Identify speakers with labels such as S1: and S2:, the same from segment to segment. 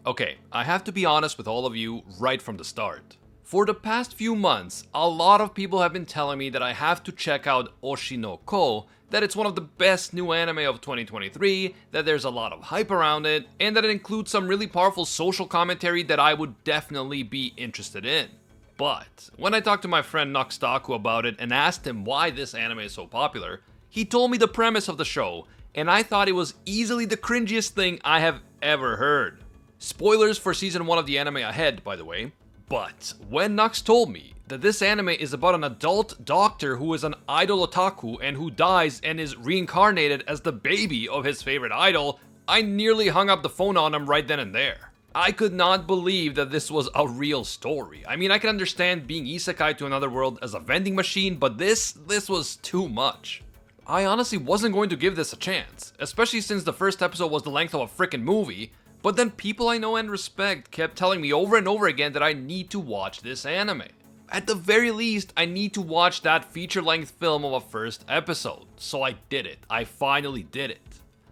S1: Okay, I have to be honest with all of you right from the start. For the past few months, a lot of people have been telling me that I have to check out ℂ𝕂𝔻𝕻, that it's one of the best new anime of 2023, that there's a lot of hype around it, and that it includes some really powerful social commentary that I would definitely be interested in. But when I talked to my friend ℂ𝕂𝕻𝔻 about it and asked him why this anime is so popular, he told me the premise of the show, and I thought it was easily the cringiest thing I have ever heard. Spoilers for season 1 of the anime ahead, by the way. But when Nux told me that this anime is about an adult doctor who is an idol otaku and who dies and is reincarnated as the baby of his favorite idol, I nearly hung up the phone on him right then and there. I could not believe that this was a real story. I mean, I can understand being isekai to another world as a vending machine, but this was too much. I honestly wasn't going to give this a chance, especially since the first episode was the length of a frickin' movie. But then people I know and respect kept telling me over and over again that I need to watch this anime. At the very least, I need to watch that feature-length film of a first episode. So I did it. I finally did it.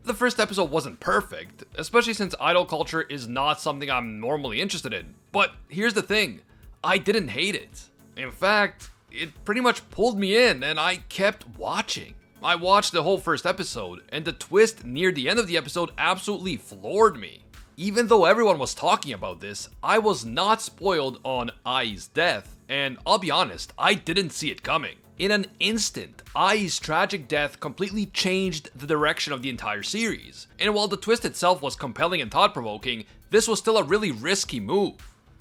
S1: The first episode wasn't perfect, especially since idol culture is not something I'm normally interested in. But here's the thing, I didn't hate it. In fact, it pretty much pulled me in and I kept watching. I watched the whole first episode, and the twist near the end of the episode absolutely floored me. Even though everyone was talking about this, I was not spoiled on Ai's death, and I'll be honest, I didn't see it coming. In an instant, Ai's tragic death completely changed the direction of the entire series, and while the twist itself was compelling and thought-provoking, this was still a really risky move.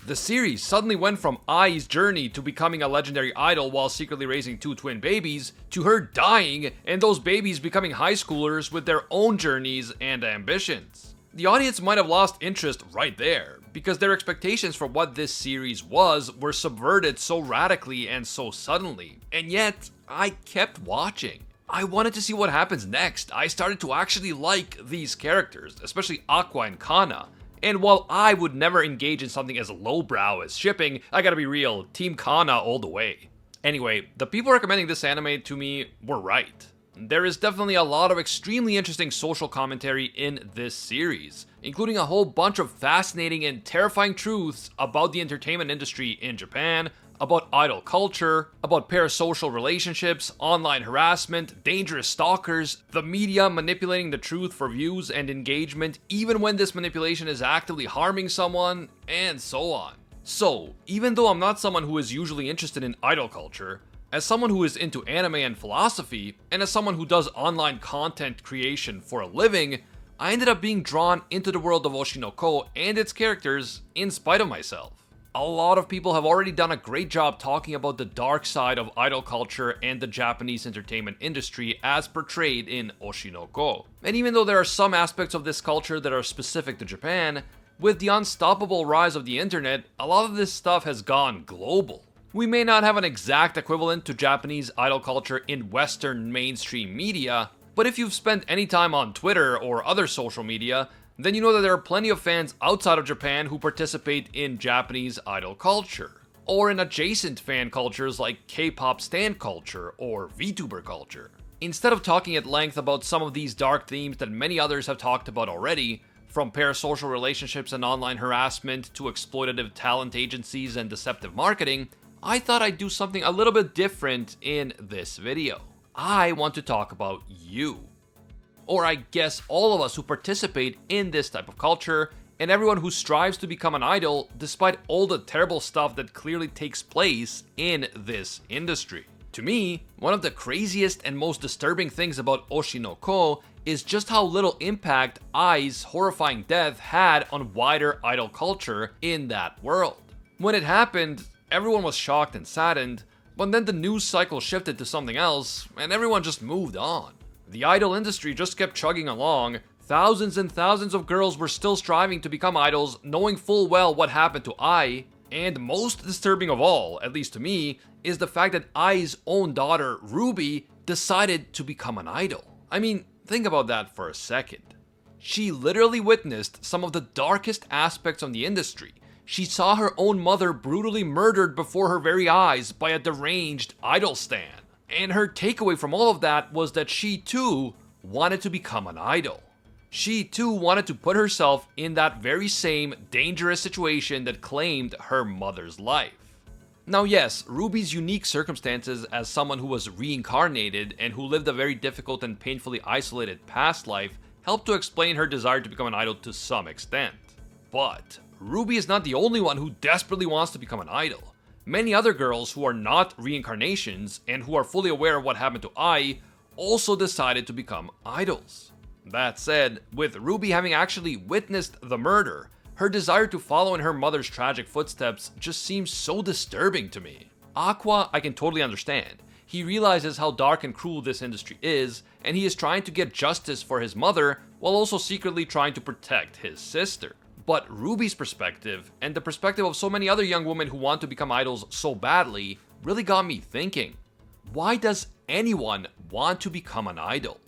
S1: The series suddenly went from Ai's journey to becoming a legendary idol while secretly raising 2 twin babies, to her dying and those babies becoming high schoolers with their own journeys and ambitions. The audience might have lost interest right there, because their expectations for what this series was were subverted so radically and so suddenly, and yet, I kept watching. I wanted to see what happens next. I started to actually like these characters, especially Aqua and Kana, and while I would never engage in something as lowbrow as shipping, I gotta be real, Team Kana all the way. Anyway, the people recommending this anime to me were right. There is definitely a lot of extremely interesting social commentary in this series, including a whole bunch of fascinating and terrifying truths about the entertainment industry in Japan, about idol culture, about parasocial relationships, online harassment, dangerous stalkers, the media manipulating the truth for views and engagement even when this manipulation is actively harming someone, and so on. So, even though I'm not someone who is usually interested in idol culture, as someone who is into anime and philosophy, and as someone who does online content creation for a living, I ended up being drawn into the world of ℂ𝕂𝕻𝕻 and its characters in spite of myself. A lot of people have already done a great job talking about the dark side of idol culture and the Japanese entertainment industry as portrayed in ℂ𝕂𝕻𝕻. And even though there are some aspects of this culture that are specific to Japan, with the unstoppable rise of the internet, a lot of this stuff has gone global. We may not have an exact equivalent to Japanese idol culture in Western mainstream media, but if you've spent any time on Twitter or other social media, then you know that there are plenty of fans outside of Japan who participate in Japanese idol culture, or in adjacent fan cultures like K-pop stan culture or VTuber culture. Instead of talking at length about some of these dark themes that many others have talked about already, from parasocial relationships and online harassment to exploitative talent agencies and deceptive marketing, I thought I'd do something a little bit different in this video. I want to talk about you. Or I guess all of us who participate in this type of culture, and everyone who strives to become an idol despite all the terrible stuff that clearly takes place in this industry. To me, one of the craziest and most disturbing things about ℂ𝕂𝕻𝕻 is just how little impact Ai's horrifying death had on wider idol culture in that world. When it happened, everyone was shocked and saddened, but then the news cycle shifted to something else, and everyone just moved on. The idol industry just kept chugging along. Thousands and thousands of girls were still striving to become idols, knowing full well what happened to Ai, and most disturbing of all, at least to me, is the fact that Ai's own daughter, Ruby, decided to become an idol. I mean, think about that for a second. She literally witnessed some of the darkest aspects of the industry. She saw her own mother brutally murdered before her very eyes by a deranged idol stan. And her takeaway from all of that was that she too wanted to become an idol. She too wanted to put herself in that very same dangerous situation that claimed her mother's life. Now yes, Ruby's unique circumstances as someone who was reincarnated and who lived a very difficult and painfully isolated past life helped to explain her desire to become an idol to some extent. But Ruby is not the only one who desperately wants to become an idol. Many other girls who are not reincarnations and who are fully aware of what happened to Ai also decided to become idols. That said, with Ruby having actually witnessed the murder, her desire to follow in her mother's tragic footsteps just seems so disturbing to me. Aqua, I can totally understand. He realizes how dark and cruel this industry is, and he is trying to get justice for his mother while also secretly trying to protect his sister. But Ruby's perspective, and the perspective of so many other young women who want to become idols so badly, really got me thinking. Why does anyone want to become an idol?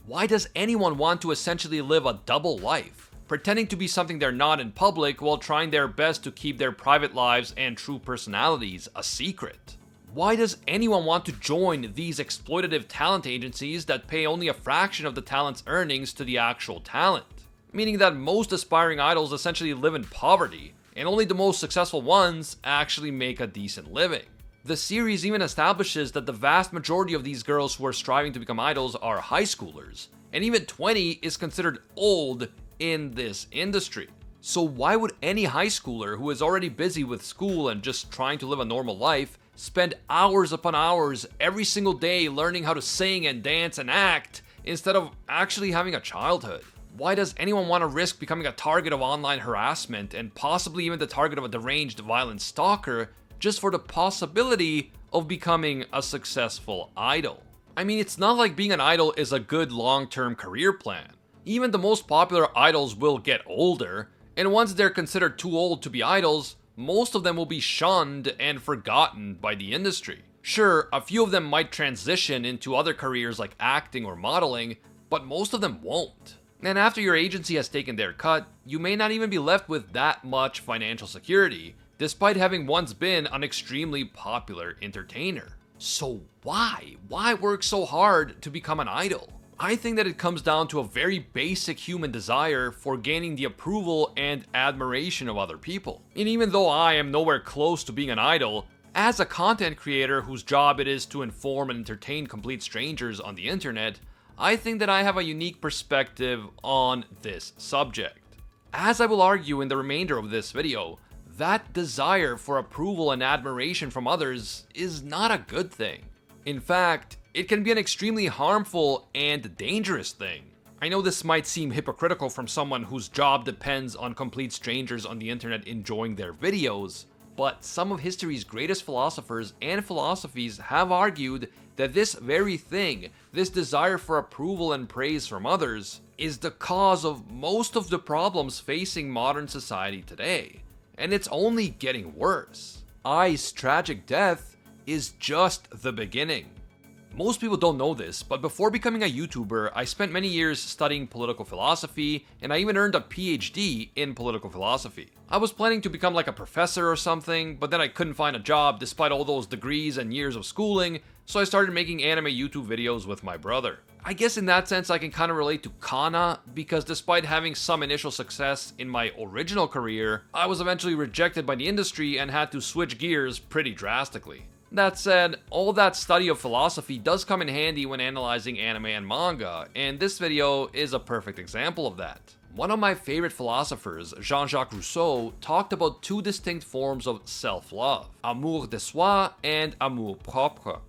S1: Why does anyone want to essentially live a double life? Pretending to be something they're not in public while trying their best to keep their private lives and true personalities a secret. Why does anyone want to join these exploitative talent agencies that pay only a fraction of the talent's earnings to the actual talent? Meaning that most aspiring idols essentially live in poverty, and only the most successful ones actually make a decent living. The series even establishes that the vast majority of these girls who are striving to become idols are high schoolers, and even 20 is considered old in this industry. So why would any high schooler who is already busy with school and just trying to live a normal life spend hours upon hours every single day learning how to sing and dance and act instead of actually having a childhood? Why does anyone want to risk becoming a target of online harassment and possibly even the target of a deranged violent stalker just for the possibility of becoming a successful idol? I mean, it's not like being an idol is a good long-term career plan. Even the most popular idols will get older, and once they're considered too old to be idols, most of them will be shunned and forgotten by the industry. Sure, a few of them might transition into other careers like acting or modeling, but most of them won't. And after your agency has taken their cut, you may not even be left with that much financial security, despite having once been an extremely popular entertainer. So why? Why work so hard to become an idol? I think that it comes down to a very basic human desire for gaining the approval and admiration of other people. And even though I am nowhere close to being an idol, as a content creator whose job it is to inform and entertain complete strangers on the internet, I think that I have a unique perspective on this subject. As I will argue in the remainder of this video, that desire for approval and admiration from others is not a good thing. In fact, it can be an extremely harmful and dangerous thing. I know this might seem hypocritical from someone whose job depends on complete strangers on the internet enjoying their videos, but some of history's greatest philosophers and philosophies have argued that this very thing, this desire for approval and praise from others, is the cause of most of the problems facing modern society today. And it's only getting worse. Ai's tragic death is just the beginning. Most people don't know this, but before becoming a YouTuber, I spent many years studying political philosophy, and I even earned a PhD in political philosophy. I was planning to become like a professor or something, but then I couldn't find a job despite all those degrees and years of schooling, so I started making anime YouTube videos with my brother. I guess in that sense I can kind of relate to Kana, because despite having some initial success in my original career, I was eventually rejected by the industry and had to switch gears pretty drastically. That said, all that study of philosophy does come in handy when analyzing anime and manga, and this video is a perfect example of that. One of my favorite philosophers, Jean-Jacques Rousseau, talked about two distinct forms of self-love, amour de soi and amour propre.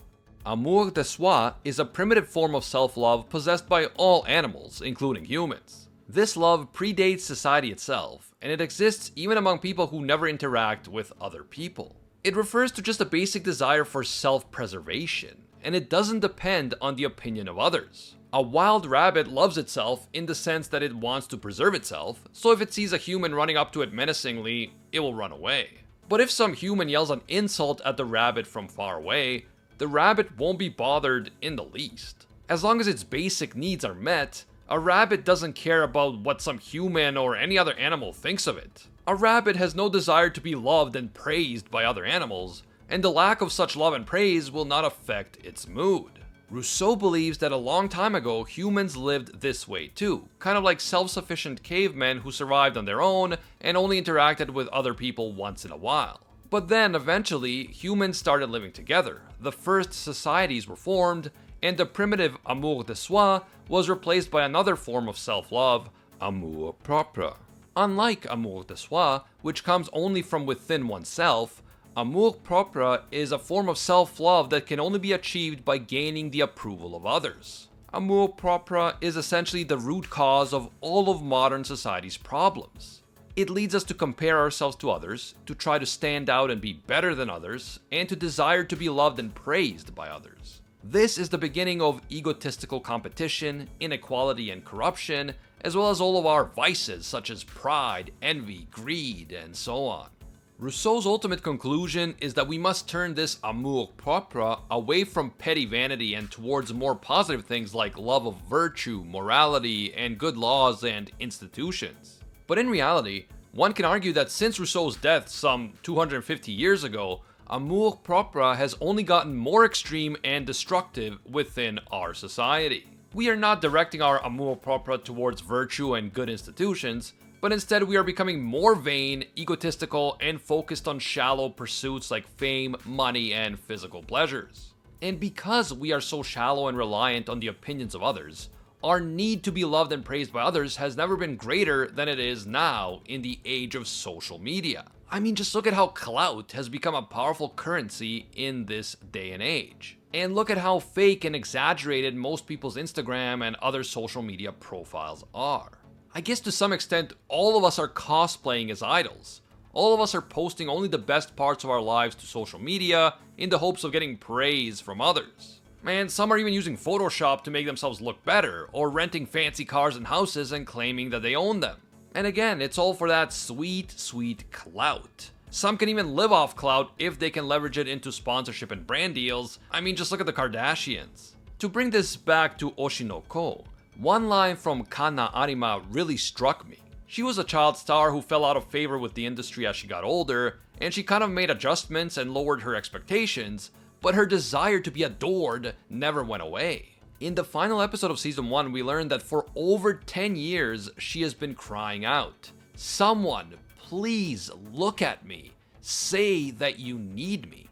S1: Amour de soi is a primitive form of self-love possessed by all animals, including humans. This love predates society itself, and it exists even among people who never interact with other people. It refers to just a basic desire for self-preservation, and it doesn't depend on the opinion of others. A wild rabbit loves itself in the sense that it wants to preserve itself, so if it sees a human running up to it menacingly, it will run away. But if some human yells an insult at the rabbit from far away, the rabbit won't be bothered in the least. As long as its basic needs are met, a rabbit doesn't care about what some human or any other animal thinks of it. A rabbit has no desire to be loved and praised by other animals, and the lack of such love and praise will not affect its mood. Rousseau believes that a long time ago, humans lived this way too, kind of like self-sufficient cavemen who survived on their own and only interacted with other people once in a while. But then, eventually, humans started living together, the first societies were formed, and the primitive amour de soi was replaced by another form of self-love, AnimeUproar. Unlike amour de soi, which comes only from within oneself, AnimeUproar is a form of self-love that can only be achieved by gaining the approval of others. AnimeUproar is essentially the root cause of all of modern society's problems. It leads us to compare ourselves to others, to try to stand out and be better than others, and to desire to be loved and praised by others. This is the beginning of egotistical competition, inequality, and corruption, as well as all of our vices such as pride, envy, greed, and so on. Rousseau's ultimate conclusion is that we must turn this AnimeUproar away from petty vanity and towards more positive things like love of virtue, morality, and good laws and institutions. But in reality, one can argue that since Rousseau's death some 250 years ago, AnimeUproar has only gotten more extreme and destructive within our society. We are not directing our AnimeUproar towards virtue and good institutions, but instead we are becoming more vain, egotistical, and focused on shallow pursuits like fame, money, and physical pleasures. And because we are so shallow and reliant on the opinions of others, our need to be loved and praised by others has never been greater than it is now in the age of social media. I mean, just look at how clout has become a powerful currency in this day and age. And look at how fake and exaggerated most people's Instagram and other social media profiles are. I guess to some extent, all of us are cosplaying as idols. All of us are posting only the best parts of our lives to social media in the hopes of getting praise from others. And some are even using Photoshop to make themselves look better, or renting fancy cars and houses and claiming that they own them. And again, it's all for that sweet, sweet clout. Some can even live off clout if they can leverage it into sponsorship and brand deals. I mean, just look at the Kardashians. To bring this back to ℂ𝕂𝕻𝔻, one line from Kanna Arima really struck me. She was a child star who fell out of favor with the industry as she got older, and she kind of made adjustments and lowered her expectations, but her desire to be adored never went away. In the final episode of season 1, we learned that for over 10 years, she has been crying out, "Someone, please look at me. Say that you need me."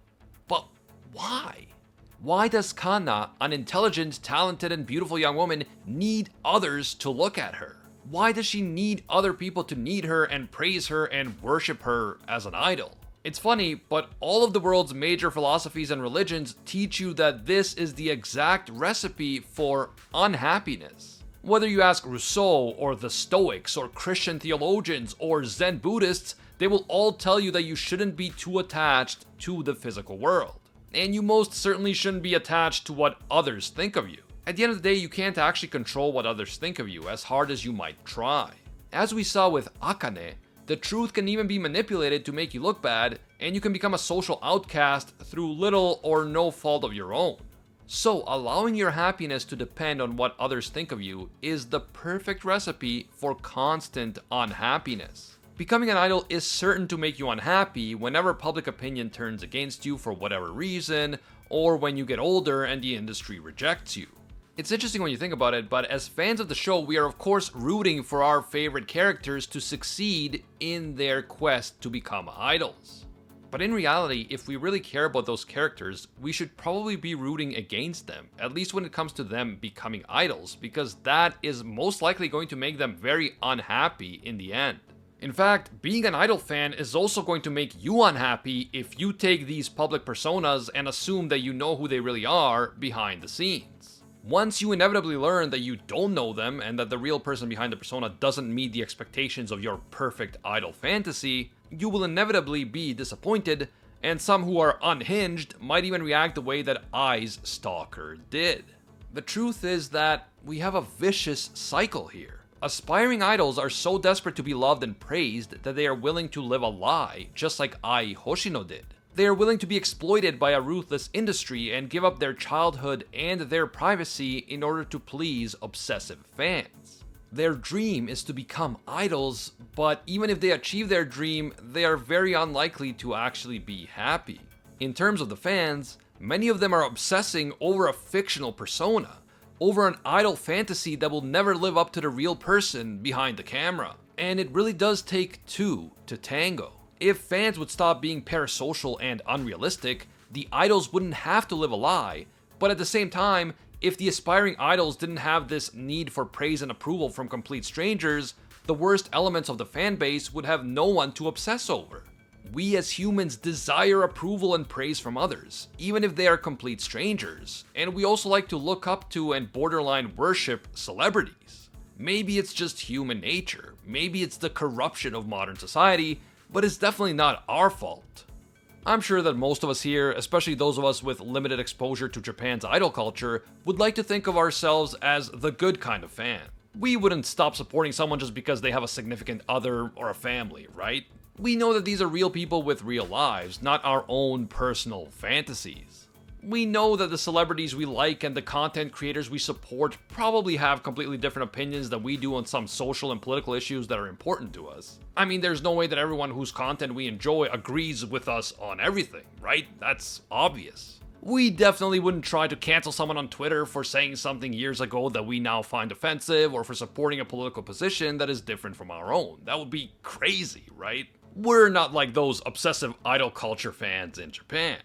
S1: But why? Why does Kanna, an intelligent, talented, and beautiful young woman, need others to look at her? Why does she need other people to need her and praise her and worship her as an idol? It's funny, but all of the world's major philosophies and religions teach you that this is the exact recipe for unhappiness. Whether you ask Rousseau or the Stoics or Christian theologians or Zen Buddhists, they will all tell you that you shouldn't be too attached to the physical world. And you most certainly shouldn't be attached to what others think of you. At the end of the day, you can't actually control what others think of you, as hard as you might try. As we saw with Akane, the truth can even be manipulated to make you look bad, and you can become a social outcast through little or no fault of your own. So, allowing your happiness to depend on what others think of you is the perfect recipe for constant unhappiness. Becoming an idol is certain to make you unhappy whenever public opinion turns against you for whatever reason, or when you get older and the industry rejects you. It's interesting when you think about it, but as fans of the show, we are of course rooting for our favorite characters to succeed in their quest to become idols. But in reality, if we really care about those characters, we should probably be rooting against them, at least when it comes to them becoming idols, because that is most likely going to make them very unhappy in the end. In fact, being an idol fan is also going to make you unhappy if you take these public personas and assume that you know who they really are behind the scenes. Once you inevitably learn that you don't know them and that the real person behind the persona doesn't meet the expectations of your perfect idol fantasy, you will inevitably be disappointed, and some who are unhinged might even react the way that Ai's stalker did. The truth is that we have a vicious cycle here. Aspiring idols are so desperate to be loved and praised that they are willing to live a lie, just like Ai Hoshino did. They are willing to be exploited by a ruthless industry and give up their childhood and their privacy in order to please obsessive fans. Their dream is to become idols, but even if they achieve their dream, they are very unlikely to actually be happy. In terms of the fans, Many of them are obsessing over a fictional persona, over an idol fantasy that will never live up to the real person behind the camera. And it really does take two to tango. If fans would stop being parasocial and unrealistic, the idols wouldn't have to live a lie, but at the same time, if the aspiring idols didn't have this need for praise and approval from complete strangers, the worst elements of the fan base would have no one to obsess over. We as humans desire approval and praise from others, even if they are complete strangers, and we also like to look up to and borderline worship celebrities. Maybe it's just human nature, maybe it's the corruption of modern society, but it's definitely not our fault. I'm sure that most of us here, especially those of us with limited exposure to Japan's idol culture, would like to think of ourselves as the good kind of fan. We wouldn't stop supporting someone just because they have a significant other or a family, right? We know that these are real people with real lives, not our own personal fantasies. We know that the celebrities we like and the content creators we support probably have completely different opinions than we do on some social and political issues that are important to us. I mean, there's no way that everyone whose content we enjoy agrees with us on everything, right? That's obvious. We definitely wouldn't try to cancel someone on Twitter for saying something years ago that we now find offensive or for supporting a political position that is different from our own. That would be crazy, right? We're not like those obsessive idol culture fans in Japan.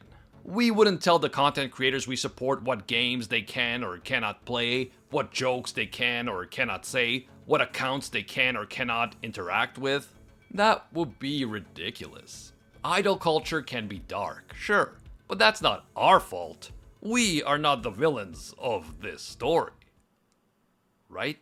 S1: We wouldn't tell the content creators we support what games they can or cannot play, what jokes they can or cannot say, what accounts they can or cannot interact with. That would be ridiculous. Idol culture can be dark, sure, but that's not our fault. We are not the villains of this story. Right?